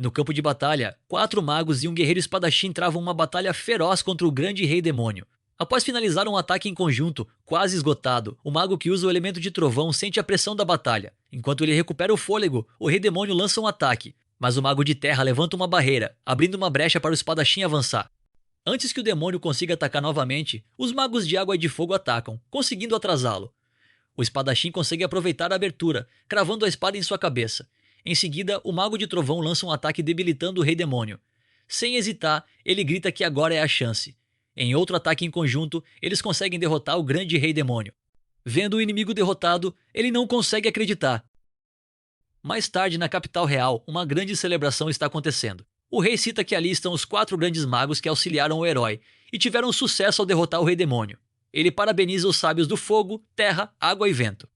No campo de batalha, 4 magos e um guerreiro espadachim travam uma batalha feroz contra o grande rei demônio. Após finalizar um ataque em conjunto, quase esgotado, o mago que usa o elemento de trovão sente a pressão da batalha. Enquanto ele recupera o fôlego, o rei demônio lança um ataque, mas o mago de terra levanta uma barreira, abrindo uma brecha para o espadachim avançar. Antes que o demônio consiga atacar novamente, os magos de água e de fogo atacam, conseguindo atrasá-lo. O espadachim consegue aproveitar a abertura, cravando a espada em sua cabeça. Em seguida, o mago de trovão lança um ataque debilitando o rei demônio. Sem hesitar, ele grita que agora é a chance. Em outro ataque em conjunto, eles conseguem derrotar o grande rei demônio. Vendo o inimigo derrotado, ele não consegue acreditar. Mais tarde, na capital real, uma grande celebração está acontecendo. O rei cita que ali estão os 4 grandes magos que auxiliaram o herói e tiveram sucesso ao derrotar o rei demônio. Ele parabeniza os sábios do fogo, terra, água e vento.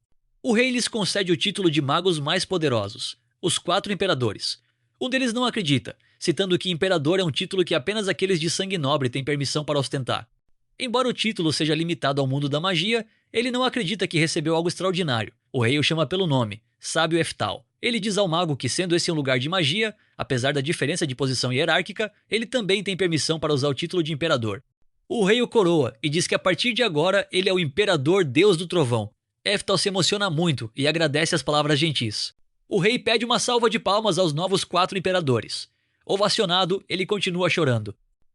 O rei lhes concede o título de magos mais poderosos, os 4 imperadores. Um deles não acredita, citando que imperador é um título que apenas aqueles de sangue nobre têm permissão para ostentar. Embora o título seja limitado ao mundo da magia, ele não acredita que recebeu algo extraordinário. O rei o chama pelo nome, Sábio Eftal. Ele diz ao mago que, sendo esse um lugar de magia, apesar da diferença de posição hierárquica, ele também tem permissão para usar o título de imperador. O rei o coroa e diz que a partir de agora ele é o imperador Deus do Trovão. Eftal se emociona muito e agradece as palavras gentis. O rei pede uma salva de palmas aos novos 4 imperadores. Ovacionado, ele continua chorando.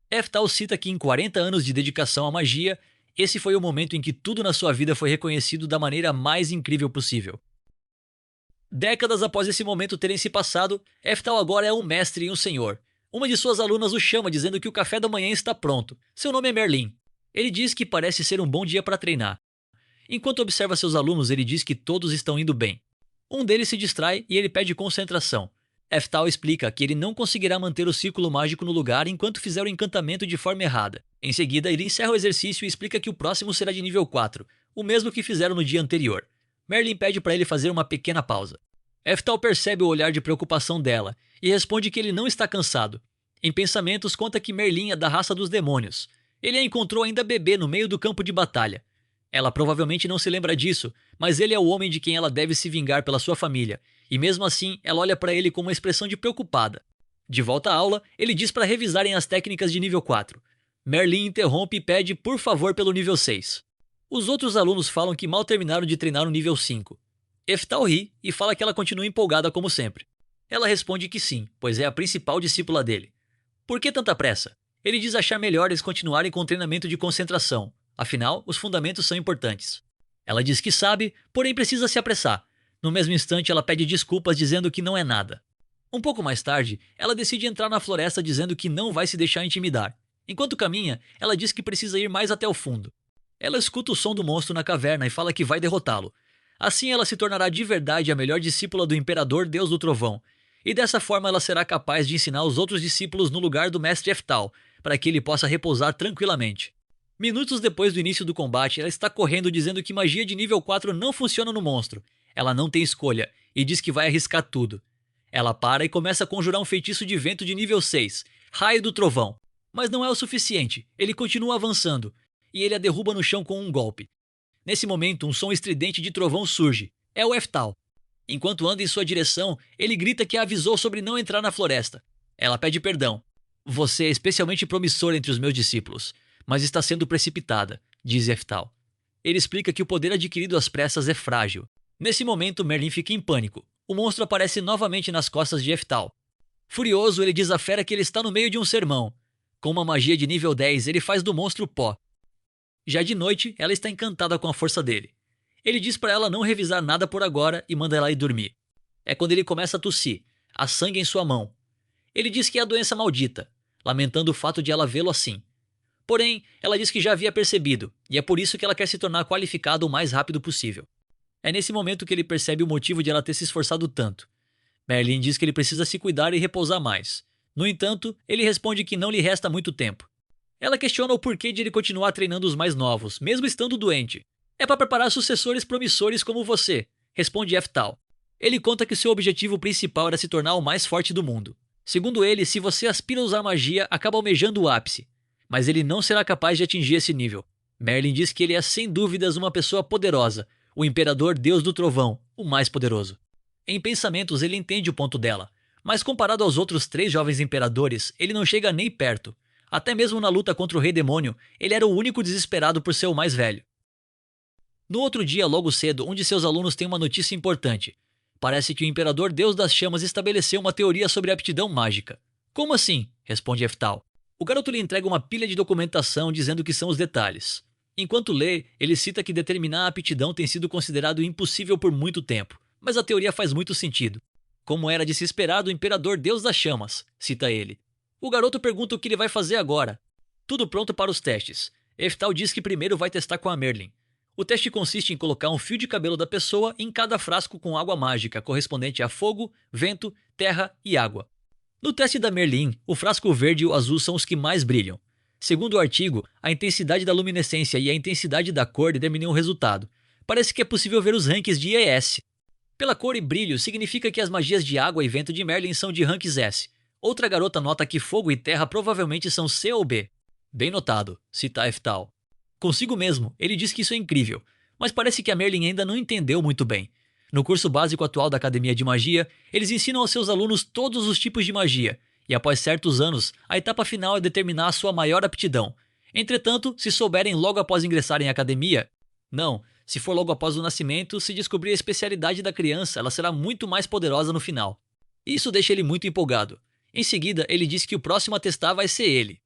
Eftal cita que em 40 anos de dedicação à magia, esse foi o momento em que tudo na sua vida foi reconhecido da maneira mais incrível possível. Décadas após esse momento terem se passado, Eftal agora é um mestre e um senhor. Uma de suas alunas o chama dizendo que o café da manhã está pronto. Seu nome é Merlin. Ele diz que parece ser um bom dia para treinar. Enquanto observa seus alunos, ele diz que todos estão indo bem. Um deles se distrai e ele pede concentração. Eftal explica que ele não conseguirá manter o círculo mágico no lugar enquanto fizer o encantamento de forma errada. Em seguida, ele encerra o exercício e explica que o próximo será de nível 4, o mesmo que fizeram no dia anterior. Merlin pede para ele fazer uma pequena pausa. Eftal percebe o olhar de preocupação dela e responde que ele não está cansado. Em pensamentos, conta que Merlin é da raça dos demônios. Ele a encontrou ainda bebê no meio do campo de batalha. Ela provavelmente não se lembra disso, mas ele é o homem de quem ela deve se vingar pela sua família, e mesmo assim ela olha para ele com uma expressão de preocupada. De volta à aula, ele diz para revisarem as técnicas de nível 4. Merlin interrompe e pede por favor pelo nível 6. Os outros alunos falam que mal terminaram de treinar no nível 5. Eftal ri e fala que ela continua empolgada como sempre. Ela responde que sim, pois é a principal discípula dele. Por que tanta pressa? Ele diz achar melhor eles continuarem com o treinamento de concentração. Afinal, os fundamentos são importantes. Ela diz que sabe, porém precisa se apressar. No mesmo instante, ela pede desculpas dizendo que não é nada. Um pouco mais tarde, ela decide entrar na floresta dizendo que não vai se deixar intimidar. Enquanto caminha, ela diz que precisa ir mais até o fundo. Ela escuta o som do monstro na caverna e fala que vai derrotá-lo. Assim ela se tornará de verdade a melhor discípula do Imperador Deus do Trovão. E dessa forma ela será capaz de ensinar os outros discípulos no lugar do Mestre Eftal, para que ele possa repousar tranquilamente. Minutos depois do início do combate, ela está correndo dizendo que magia de nível 4 não funciona no monstro. Ela não tem escolha e diz que vai arriscar tudo. Ela para e começa a conjurar um feitiço de vento de nível 6, Raio do Trovão. Mas não é o suficiente, ele continua avançando, e ele a derruba no chão com um golpe. Nesse momento, um som estridente de trovão surge. É o Eftal. Enquanto anda em sua direção, ele grita que a avisou sobre não entrar na floresta. Ela pede perdão. Você é especialmente promissor entre os meus discípulos, mas está sendo precipitada, diz Eftal. Ele explica que o poder adquirido às pressas é frágil. Nesse momento, Merlin fica em pânico. O monstro aparece novamente nas costas de Eftal. Furioso, ele diz à fera que ele está no meio de um sermão. Com uma magia de nível 10, ele faz do monstro pó. Já de noite, ela está encantada com a força dele. Ele diz para ela não revisar nada por agora e manda ela ir dormir. É quando ele começa a tossir, há sangue em sua mão. Ele diz que é a doença maldita, lamentando o fato de ela vê-lo assim. Porém, ela diz que já havia percebido, e é por isso que ela quer se tornar qualificada o mais rápido possível. É nesse momento que ele percebe o motivo de ela ter se esforçado tanto. Merlin diz que ele precisa se cuidar e repousar mais. No entanto, ele responde que não lhe resta muito tempo. Ela questiona o porquê de ele continuar treinando os mais novos, mesmo estando doente. É para preparar sucessores promissores como você, responde Eftal. Ele conta que seu objetivo principal era se tornar o mais forte do mundo. Segundo ele, se você aspira a usar magia, acaba almejando o ápice. Mas ele não será capaz de atingir esse nível. Merlin diz que ele é sem dúvidas uma pessoa poderosa, o Imperador Deus do Trovão, o mais poderoso. Em pensamentos, ele entende o ponto dela. Mas comparado aos outros 3 jovens imperadores, ele não chega nem perto. Até mesmo na luta contra o Rei Demônio, ele era o único desesperado por ser o mais velho. No outro dia, logo cedo, um de seus alunos tem uma notícia importante. Parece que o Imperador Deus das Chamas estabeleceu uma teoria sobre aptidão mágica. Como assim? Responde Eftal. O garoto lhe entrega uma pilha de documentação dizendo que são os detalhes. Enquanto lê, ele cita que determinar a aptidão tem sido considerado impossível por muito tempo, mas a teoria faz muito sentido. Como era de se esperar do Imperador Deus das Chamas, cita ele. O garoto pergunta o que ele vai fazer agora. Tudo pronto para os testes. Eftal diz que primeiro vai testar com a Merlin. O teste consiste em colocar um fio de cabelo da pessoa em cada frasco com água mágica, correspondente a fogo, vento, terra e água. No teste da Merlin, o frasco verde e o azul são os que mais brilham. Segundo o artigo, a intensidade da luminescência e a intensidade da cor determinam o resultado. Parece que é possível ver os rankings de ES. Pela cor e brilho, significa que as magias de água e vento de Merlin são de ranks S. Outra garota nota que fogo e terra provavelmente são C ou B. Bem notado, cita Eftal. Consigo mesmo, ele diz que isso é incrível, mas parece que a Merlin ainda não entendeu muito bem. No curso básico atual da Academia de Magia, eles ensinam aos seus alunos todos os tipos de magia, e após certos anos, a etapa final é determinar a sua maior aptidão. Entretanto, se souberem logo após ingressarem à academia... Não, se for logo após o nascimento, se descobrir a especialidade da criança, ela será muito mais poderosa no final. Isso deixa ele muito empolgado. Em seguida, ele diz que o próximo a testar vai ser ele.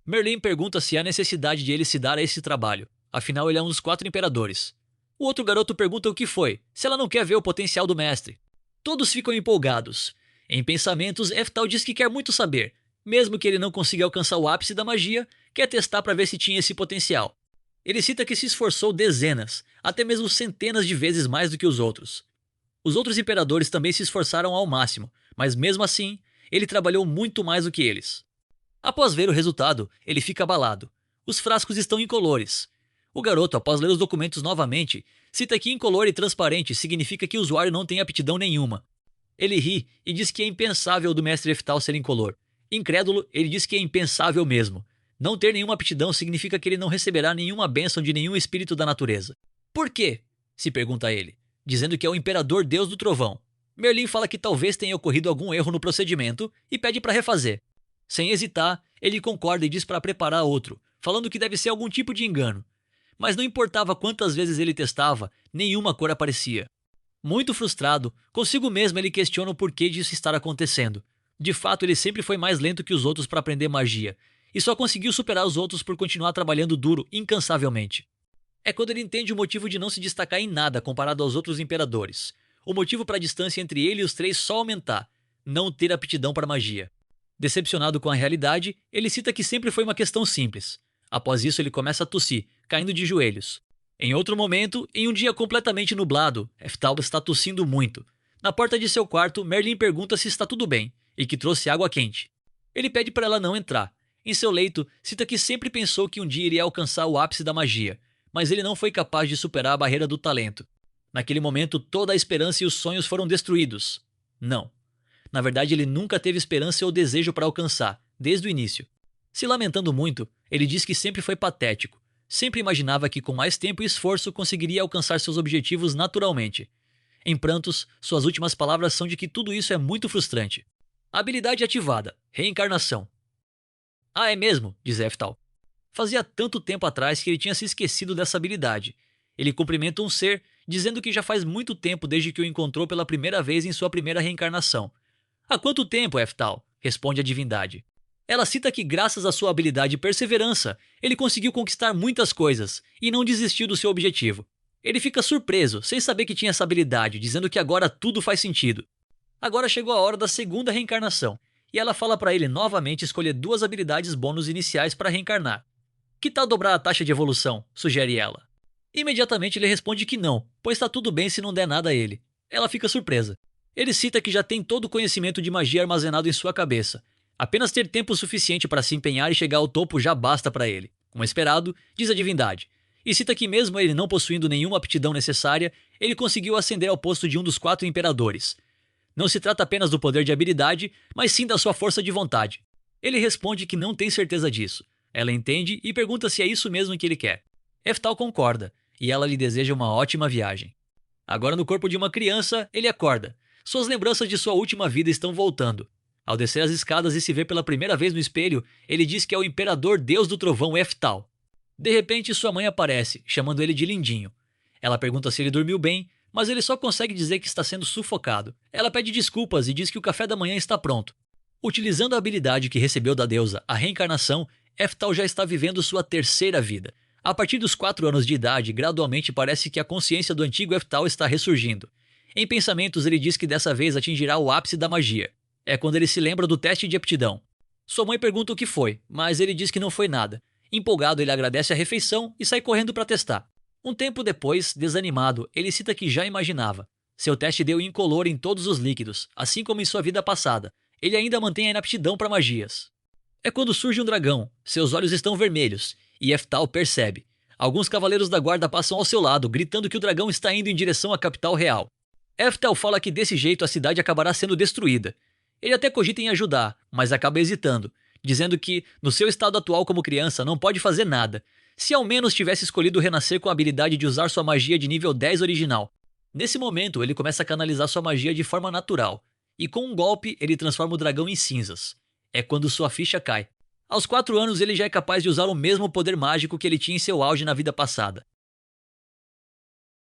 Merlin pergunta se há necessidade de ele se dar a esse trabalho, afinal ele é um dos 4 imperadores. O outro garoto pergunta o que foi, se ela não quer ver o potencial do mestre. Todos ficam empolgados. Em pensamentos, Eftal diz que quer muito saber, mesmo que ele não consiga alcançar o ápice da magia, quer testar para ver se tinha esse potencial. Ele cita que se esforçou dezenas, até mesmo centenas de vezes mais do que os outros. Os outros imperadores também se esforçaram ao máximo, mas mesmo assim, ele trabalhou muito mais do que eles. Após ver o resultado, ele fica abalado. Os frascos estão incolores. O garoto, após ler os documentos novamente, cita que incolor e transparente significa que o usuário não tem aptidão nenhuma. Ele ri e diz que é impensável do mestre Eftal ser incolor. Incrédulo, ele diz que é impensável mesmo. Não ter nenhuma aptidão significa que ele não receberá nenhuma bênção de nenhum espírito da natureza. Por quê? Se pergunta ele, dizendo que é o Imperador Deus do Trovão. Merlin fala que talvez tenha ocorrido algum erro no procedimento e pede para refazer. Sem hesitar, ele concorda e diz para preparar outro, falando que deve ser algum tipo de engano. Mas não importava quantas vezes ele testava, nenhuma cor aparecia. Muito frustrado, consigo mesmo ele questiona o porquê disso estar acontecendo. De fato, ele sempre foi mais lento que os outros para aprender magia, e só conseguiu superar os outros por continuar trabalhando duro, incansavelmente. É quando ele entende o motivo de não se destacar em nada comparado aos outros imperadores. O motivo para a distância entre ele e os 3 só aumentar: não ter aptidão para magia. Decepcionado com a realidade, ele cita que sempre foi uma questão simples. Após isso, ele começa a tossir, caindo de joelhos. Em outro momento, em um dia completamente nublado, Eftal está tossindo muito. Na porta de seu quarto, Merlin pergunta se está tudo bem e que trouxe água quente. Ele pede para ela não entrar. Em seu leito, cita que sempre pensou que um dia iria alcançar o ápice da magia, mas ele não foi capaz de superar a barreira do talento. Naquele momento, toda a esperança e os sonhos foram destruídos. Não. Na verdade, ele nunca teve esperança ou desejo para alcançar, desde o início. Se lamentando muito, ele diz que sempre foi patético. Sempre imaginava que com mais tempo e esforço conseguiria alcançar seus objetivos naturalmente. Em prantos, suas últimas palavras são de que tudo isso é muito frustrante. Habilidade ativada. Reencarnação. Ah, é mesmo? Diz Eftal. Fazia tanto tempo atrás que ele tinha se esquecido dessa habilidade. Ele cumprimenta um ser, dizendo que já faz muito tempo desde que o encontrou pela primeira vez em sua primeira reencarnação. Há quanto tempo, Eftal? Responde a divindade. Ela cita que graças à sua habilidade e perseverança, ele conseguiu conquistar muitas coisas e não desistiu do seu objetivo. Ele fica surpreso, sem saber que tinha essa habilidade, dizendo que agora tudo faz sentido. Agora chegou a hora da segunda reencarnação, e ela fala para ele novamente escolher 2 habilidades bônus iniciais para reencarnar. Que tal dobrar a taxa de evolução? Sugere ela. Imediatamente ele responde que não, pois está tudo bem se não der nada a ele. Ela fica surpresa. Ele cita que já tem todo o conhecimento de magia armazenado em sua cabeça. Apenas ter tempo suficiente para se empenhar e chegar ao topo já basta para ele. Como esperado, diz a divindade. E cita que mesmo ele não possuindo nenhuma aptidão necessária, ele conseguiu ascender ao posto de um dos 4 imperadores. Não se trata apenas do poder de habilidade, mas sim da sua força de vontade. Ele responde que não tem certeza disso. Ela entende e pergunta se é isso mesmo que ele quer. Eftal concorda, e ela lhe deseja uma ótima viagem. Agora no corpo de uma criança, ele acorda. Suas lembranças de sua última vida estão voltando. Ao descer as escadas e se ver pela primeira vez no espelho, ele diz que é o imperador deus do trovão Eftal. De repente, sua mãe aparece, chamando ele de lindinho. Ela pergunta se ele dormiu bem, mas ele só consegue dizer que está sendo sufocado. Ela pede desculpas e diz que o café da manhã está pronto. Utilizando a habilidade que recebeu da deusa, a reencarnação, Eftal já está vivendo sua terceira vida. A partir dos 4 anos de idade, gradualmente parece que a consciência do antigo Eftal está ressurgindo. Em pensamentos, ele diz que dessa vez atingirá o ápice da magia. É quando ele se lembra do teste de aptidão. Sua mãe pergunta o que foi, mas ele diz que não foi nada. Empolgado, ele agradece a refeição e sai correndo para testar. Um tempo depois, desanimado, ele cita que já imaginava. Seu teste deu incolor em todos os líquidos, assim como em sua vida passada. Ele ainda mantém a inaptidão para magias. É quando surge um dragão. Seus olhos estão vermelhos, e Eftal percebe. Alguns cavaleiros da guarda passam ao seu lado, gritando que o dragão está indo em direção à capital real. Eftal fala que desse jeito a cidade acabará sendo destruída. Ele até cogita em ajudar, mas acaba hesitando, dizendo que, no seu estado atual como criança, não pode fazer nada. Se ao menos tivesse escolhido renascer com a habilidade de usar sua magia de nível 10 original. Nesse momento, ele começa a canalizar sua magia de forma natural, e com um golpe, ele transforma o dragão em cinzas. É quando sua ficha cai. Aos 4 anos, ele já é capaz de usar o mesmo poder mágico que ele tinha em seu auge na vida passada.